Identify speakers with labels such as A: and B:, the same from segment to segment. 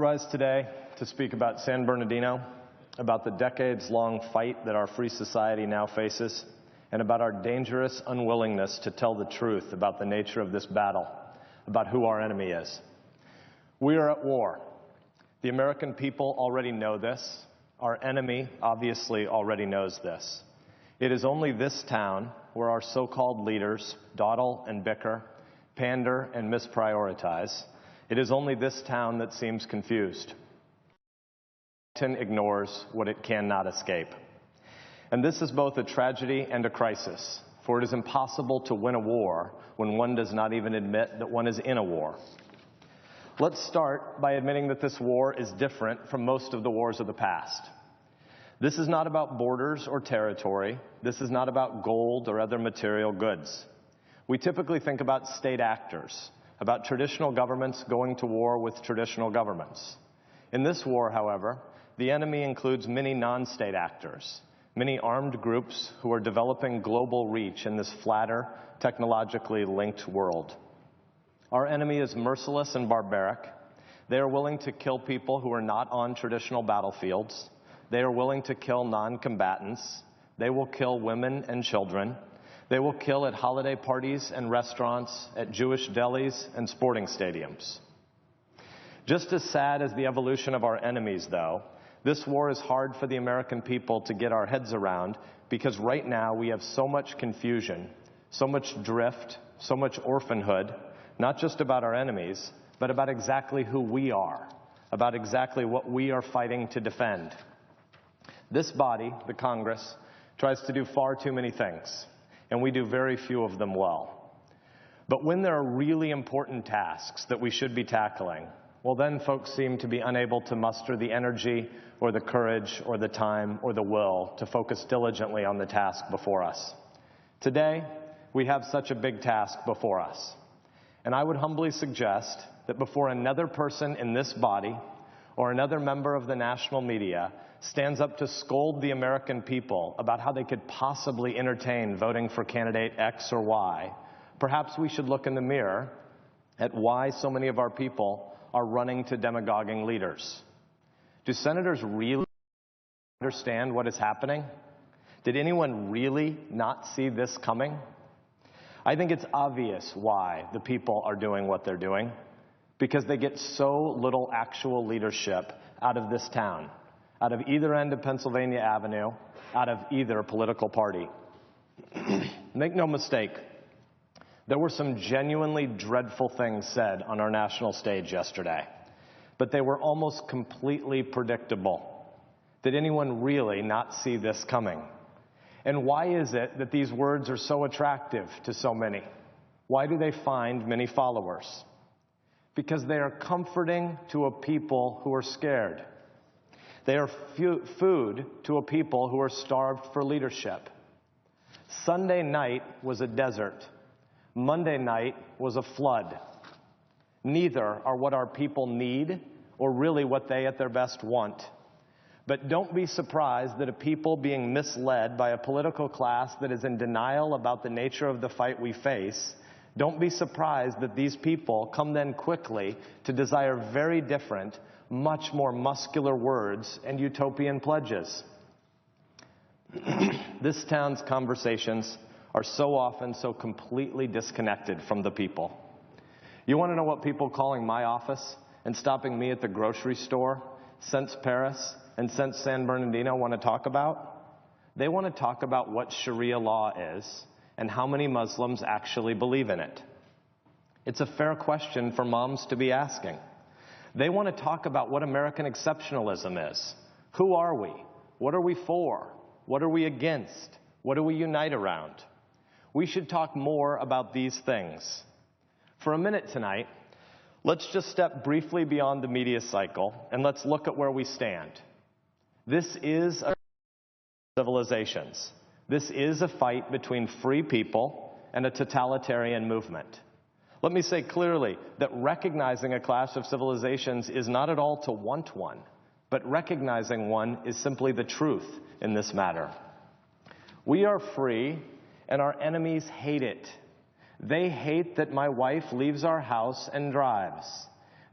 A: rise today to speak about San Bernardino, about the decades-long fight that our free society now faces, and about our dangerous unwillingness to tell the truth about the nature of this battle, about who our enemy is. We are at war. The American people already know this. Our enemy obviously already knows this. It is only this town where our so-called leaders dawdle and bicker, pander and misprioritize. It is only this town that seems confused. Washington ignores what it cannot escape. And this is both a tragedy and a crisis, for it is impossible to win a war when one does not even admit that one is in a war. Let's start by admitting that this war is different from most of the wars of the past. This is not about borders or territory. This is not about gold or other material goods. We typically think about state actors, about traditional governments going to war with traditional governments. In this war, however, the enemy includes many non-state actors, many armed groups who are developing global reach in this flatter, technologically linked world. Our enemy is merciless and barbaric. They are willing to kill people who are not on traditional battlefields. They are willing to kill non-combatants. They will kill women and children. They will kill at holiday parties and restaurants, at Jewish delis and sporting stadiums. Just as sad as the evolution of our enemies, though, this war is hard for the American people to get our heads around because right now we have so much confusion, so much drift, so much orphanhood, not just about our enemies, but about exactly who we are, about exactly what we are fighting to defend. This body, the Congress, tries to do far too many things, and we do very few of them well. But when there are really important tasks that we should be tackling, well, then folks seem to be unable to muster the energy or the courage or the time or the will to focus diligently on the task before us. Today, we have such a big task before us. And I would humbly suggest that before another person in this body or another member of the national media stands up to scold the American people about how they could possibly entertain voting for candidate X or Y, perhaps we should look in the mirror at why so many of our people are running to demagoguing leaders. Do senators really understand what is happening? Did anyone really not see this coming? I think it's obvious why the people are doing what they're doing, because they get so little actual leadership out of this town, out of either end of Pennsylvania Avenue, out of either political party. Make no mistake, there were some genuinely dreadful things said on our national stage yesterday, but they were almost completely predictable. Did anyone really not see this coming? And why is it that these words are so attractive to so many? Why do they find many followers? Because they are comforting to a people who are scared. They are food to a people who are starved for leadership. Sunday night was a desert. Monday night was a flood. Neither are what our people need or really what they at their best want. But don't be surprised that a people being misled by a political class that is in denial about the nature of the fight we face, don't be surprised that these people come then quickly to desire very different, much more muscular words and utopian pledges. This town's conversations are so often so completely disconnected from the people. You want to know what people calling my office and stopping me at the grocery store since Paris and since San Bernardino want to talk about? They want to talk about what Sharia law is and how many Muslims actually believe in it. It's a fair question for moms to be asking. They want to talk about what American exceptionalism is. Who are we? What are we for? What are we against? What do we unite around? We should talk more about these things. For a minute tonight, let's just step briefly beyond the media cycle and let's look at where we stand. This is a civilizations. This is a fight between free people and a totalitarian movement. Let me say clearly that recognizing a clash of civilizations is not at all to want one, but recognizing one is simply the truth in this matter. We are free, and our enemies hate it. They hate that my wife leaves our house and drives.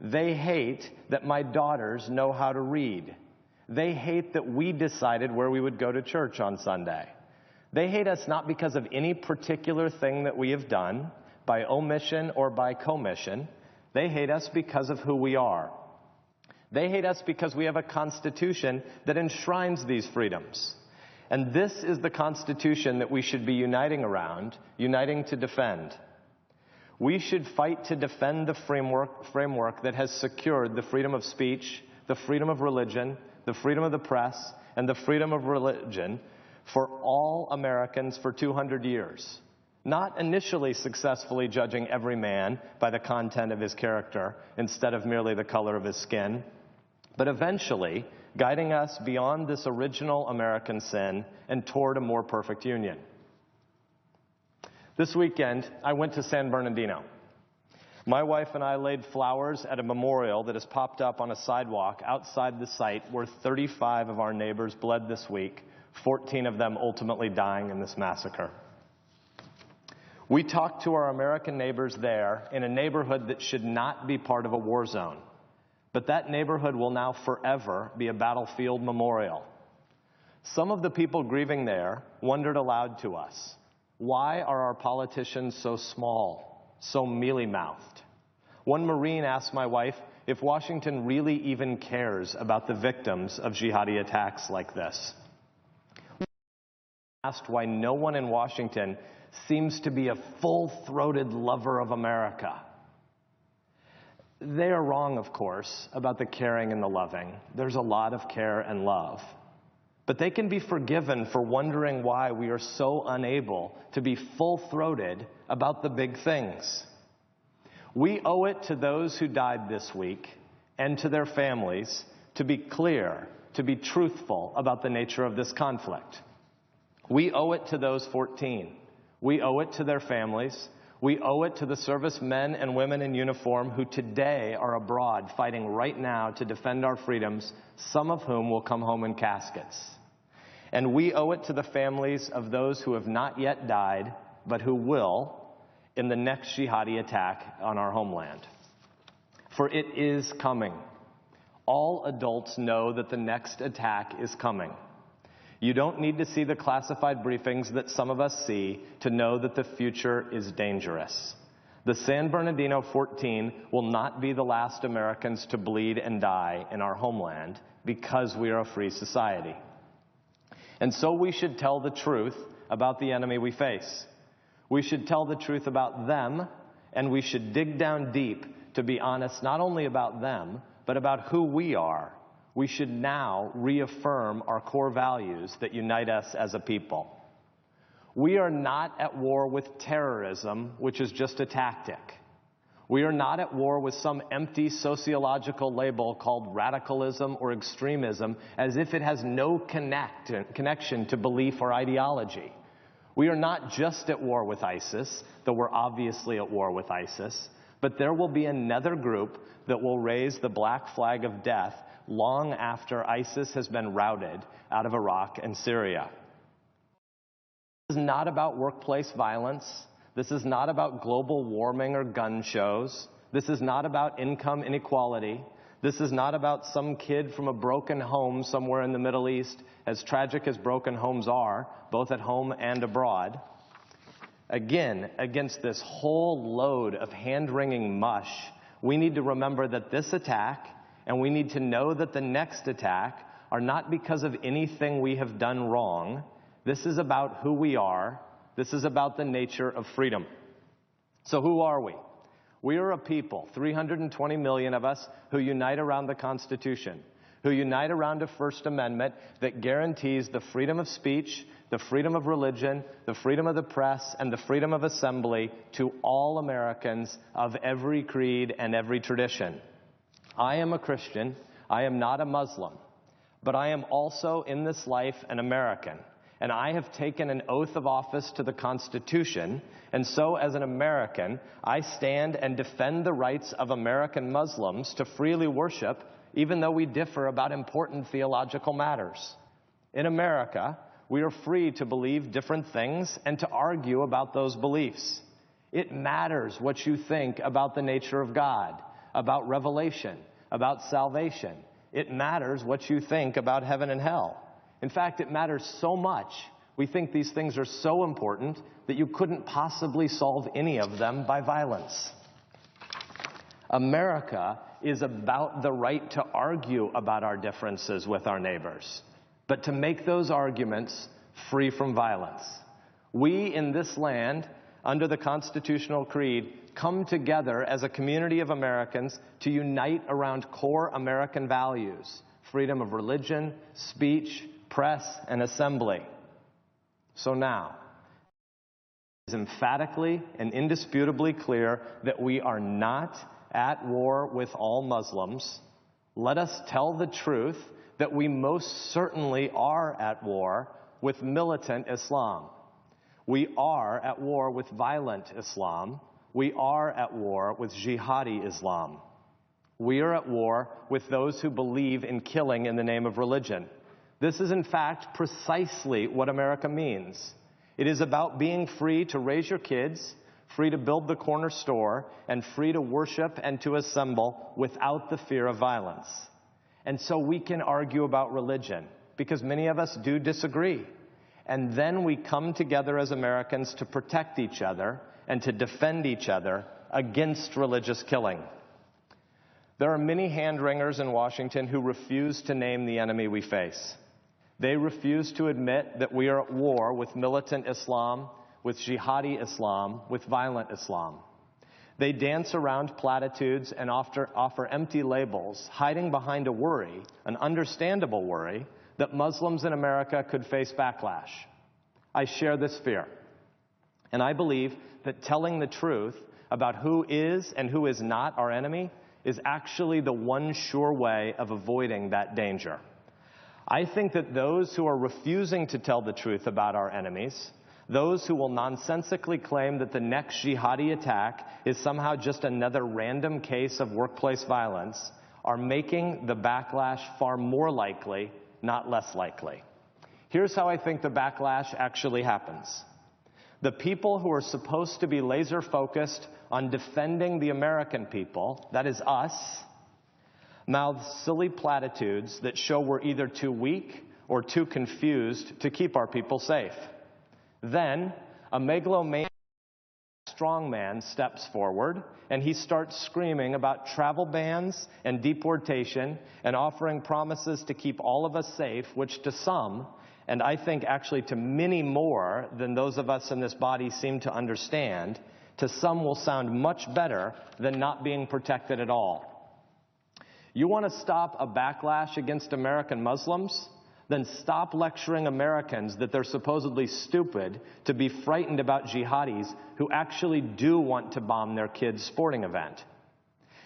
A: They hate that my daughters know how to read. They hate that we decided where we would go to church on Sunday. They hate us not because of any particular thing that we have done, by omission or by commission. They hate us because of who we are. They hate us because we have a constitution that enshrines these freedoms. And this is the constitution that we should be uniting around, uniting to defend. We should fight to defend the framework that has secured the freedom of speech, the freedom of religion, the freedom of the press, and the freedom of religion for all Americans for 200 years. Not initially successfully judging every man by the content of his character instead of merely the color of his skin, but eventually guiding us beyond this original American sin and toward a more perfect union. This weekend, I went to San Bernardino. My wife and I laid flowers at a memorial that has popped up on a sidewalk outside the site where 35 of our neighbors bled this week, 14 of them ultimately dying in this massacre. We talked to our American neighbors there in a neighborhood that should not be part of a war zone. But that neighborhood will now forever be a battlefield memorial. Some of the people grieving there wondered aloud to us, why are our politicians so small, so mealy-mouthed? One Marine asked my wife if Washington really even cares about the victims of jihadi attacks like this. We asked why no one in Washington seems to be a full-throated lover of America. They are wrong, of course, about the caring and the loving. There's a lot of care and love. But they can be forgiven for wondering why we are so unable to be full-throated about the big things. We owe it to those who died this week and to their families to be clear, to be truthful about the nature of this conflict. We owe it to those 14. We owe it to their families. We owe it to the servicemen and women in uniform who today are abroad fighting right now to defend our freedoms, some of whom will come home in caskets. And we owe it to the families of those who have not yet died, but who will in the next jihadi attack on our homeland. For it is coming. All adults know that the next attack is coming. You don't need to see the classified briefings that some of us see to know that the future is dangerous. The San Bernardino 14 will not be the last Americans to bleed and die in our homeland because we are a free society. And so we should tell the truth about the enemy we face. We should tell the truth about them, and we should dig down deep to be honest not only about them, but about who we are. We should now reaffirm our core values that unite us as a people. We are not at war with terrorism, which is just a tactic. We are not at war with some empty sociological label called radicalism or extremism, as if it has no connection to belief or ideology. We are not just at war with ISIS, though we're obviously at war with ISIS, but there will be another group that will raise the black flag of death long after ISIS has been routed out of Iraq and Syria. This is not about workplace violence. This is not about global warming or gun shows. This is not about income inequality. This is not about some kid from a broken home somewhere in the Middle East, as tragic as broken homes are, both at home and abroad. Again, against this whole load of hand-wringing mush, we need to remember that this attack, and we need to know that the next attack, are not because of anything we have done wrong. This is about who we are. This is about the nature of freedom. So who are we? We are a people, 320 million of us, who unite around the Constitution, who unite around a First Amendment that guarantees the freedom of speech, the freedom of religion, the freedom of the press, and the freedom of assembly to all Americans of every creed and every tradition. I am a Christian. I am not a Muslim. But I am also in this life an American. And I have taken an oath of office to the Constitution. And so as an American, I stand and defend the rights of American Muslims to freely worship, even though we differ about important theological matters. In America, we are free to believe different things and to argue about those beliefs. It matters what you think about the nature of God, about revelation, about salvation. It matters what you think about heaven and hell. In fact, it matters so much. We think these things are so important that you couldn't possibly solve any of them by violence. America is about the right to argue about our differences with our neighbors, but to make those arguments free from violence. We in this land, under the constitutional creed, come together as a community of Americans to unite around core American values: freedom of religion, speech, press, and assembly. So now, it is emphatically and indisputably clear that we are not at war with all Muslims. Let us tell the truth that we most certainly are at war with militant Islam. We are at war with violent Islam. We are at war with jihadi Islam. We are at war with those who believe in killing in the name of religion. This is, in fact, precisely what America means. It is about being free to raise your kids, free to build the corner store, and free to worship and to assemble without the fear of violence. And so we can argue about religion, because many of us do disagree. And then we come together as Americans to protect each other and to defend each other against religious killing. There are many hand-wringers in Washington who refuse to name the enemy we face. They refuse to admit that we are at war with militant Islam, with jihadi Islam, with violent Islam. They dance around platitudes and offer empty labels, hiding behind a worry, an understandable worry, that Muslims in America could face backlash. I share this fear. And I believe that telling the truth about who is and who is not our enemy is actually the one sure way of avoiding that danger. I think that those who are refusing to tell the truth about our enemies, those who will nonsensically claim that the next jihadi attack is somehow just another random case of workplace violence, are making the backlash far more likely, not less likely. Here's how I think the backlash actually happens. The people who are supposed to be laser focused on defending the American people, that is us, mouth silly platitudes that show we're either too weak or too confused to keep our people safe. Then, a megalomaniac strongman steps forward and he starts screaming about travel bans and deportation and offering promises to keep all of us safe, which to some, and I think actually to many more than those of us in this body seem to understand, to some will sound much better than not being protected at all. You want to stop a backlash against American Muslims? Then stop lecturing Americans that they're supposedly stupid to be frightened about jihadis who actually do want to bomb their kids' sporting event.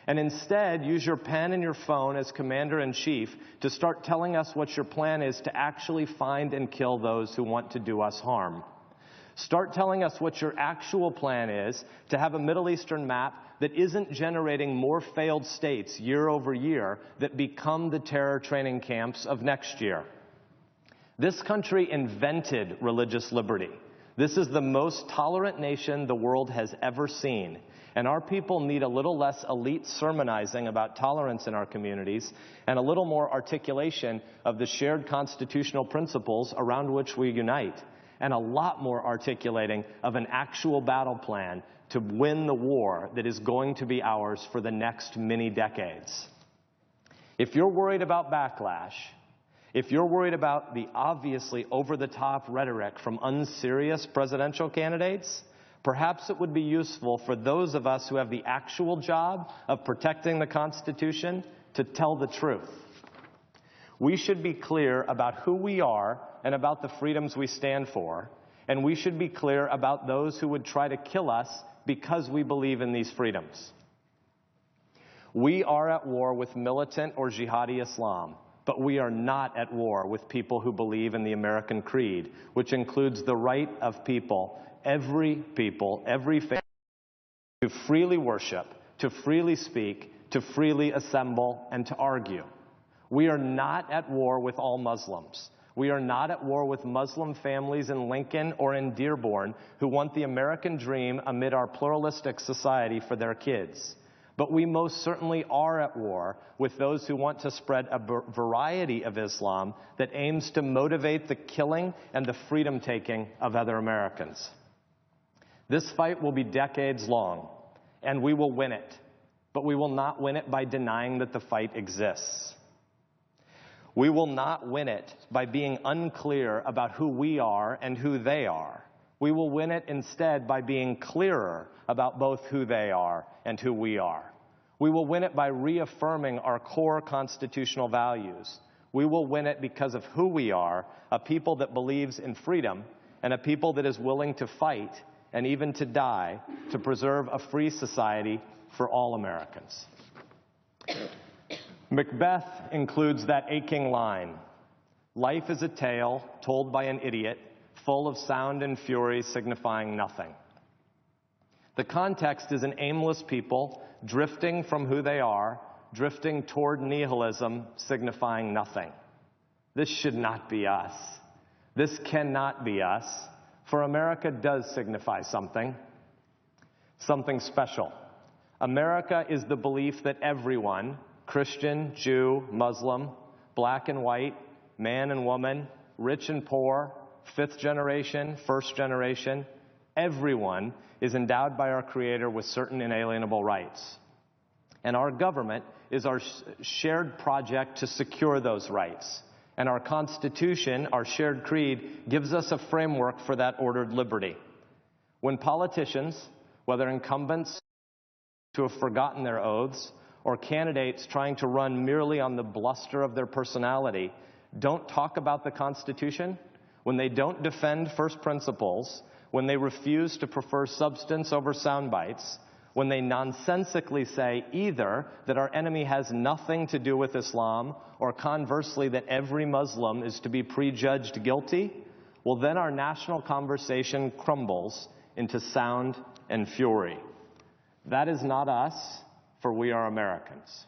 A: And instead, use your pen and your phone as commander-in-chief to start telling us what your plan is to actually find and kill those who want to do us harm. Start telling us what your actual plan is to have a Middle Eastern map that isn't generating more failed states year over year that become the terror training camps of next year. This country invented religious liberty. This is the most tolerant nation the world has ever seen. And our people need a little less elite sermonizing about tolerance in our communities and a little more articulation of the shared constitutional principles around which we unite, and a lot more articulating of an actual battle plan to win the war that is going to be ours for the next many decades. If you're worried about backlash, if you're worried about the obviously over-the-top rhetoric from unserious presidential candidates, perhaps it would be useful for those of us who have the actual job of protecting the Constitution to tell the truth. We should be clear about who we are and about the freedoms we stand for, and we should be clear about those who would try to kill us because we believe in these freedoms. We are at war with militant or jihadi Islam, but we are not at war with people who believe in the American creed, which includes the right of people, every family, to freely worship, to freely speak, to freely assemble, and to argue. We are not at war with all Muslims. We are not at war with Muslim families in Lincoln or in Dearborn who want the American dream amid our pluralistic society for their kids. But we most certainly are at war with those who want to spread a variety of Islam that aims to motivate the killing and the freedom-taking of other Americans. This fight will be decades long, and we will win it. But we will not win it by denying that the fight exists. We will not win it by being unclear about who we are and who they are. We will win it instead by being clearer about both who they are and who we are. We will win it by reaffirming our core constitutional values. We will win it because of who we are, a people that believes in freedom and a people that is willing to fight and even to die to preserve a free society for all Americans. Macbeth includes that aching line, "Life is a tale told by an idiot, full of sound and fury signifying nothing." The context is an aimless people drifting from who they are, drifting toward nihilism, signifying nothing. This should not be us. This cannot be us, for America does signify something special. America is the belief that everyone, Christian, Jew, Muslim, black and white, man and woman, rich and poor, fifth generation, first generation, everyone is endowed by our Creator with certain inalienable rights. And our government is our shared project to secure those rights. And our Constitution, our shared creed, gives us a framework for that ordered liberty. When politicians, whether incumbents who have forgotten their oaths or candidates trying to run merely on the bluster of their personality, don't talk about the Constitution, when they don't defend first principles, when they refuse to prefer substance over sound bites, when they nonsensically say either that our enemy has nothing to do with Islam or conversely that every Muslim is to be prejudged guilty, well then our national conversation crumbles into sound and fury. That is not us, for we are Americans.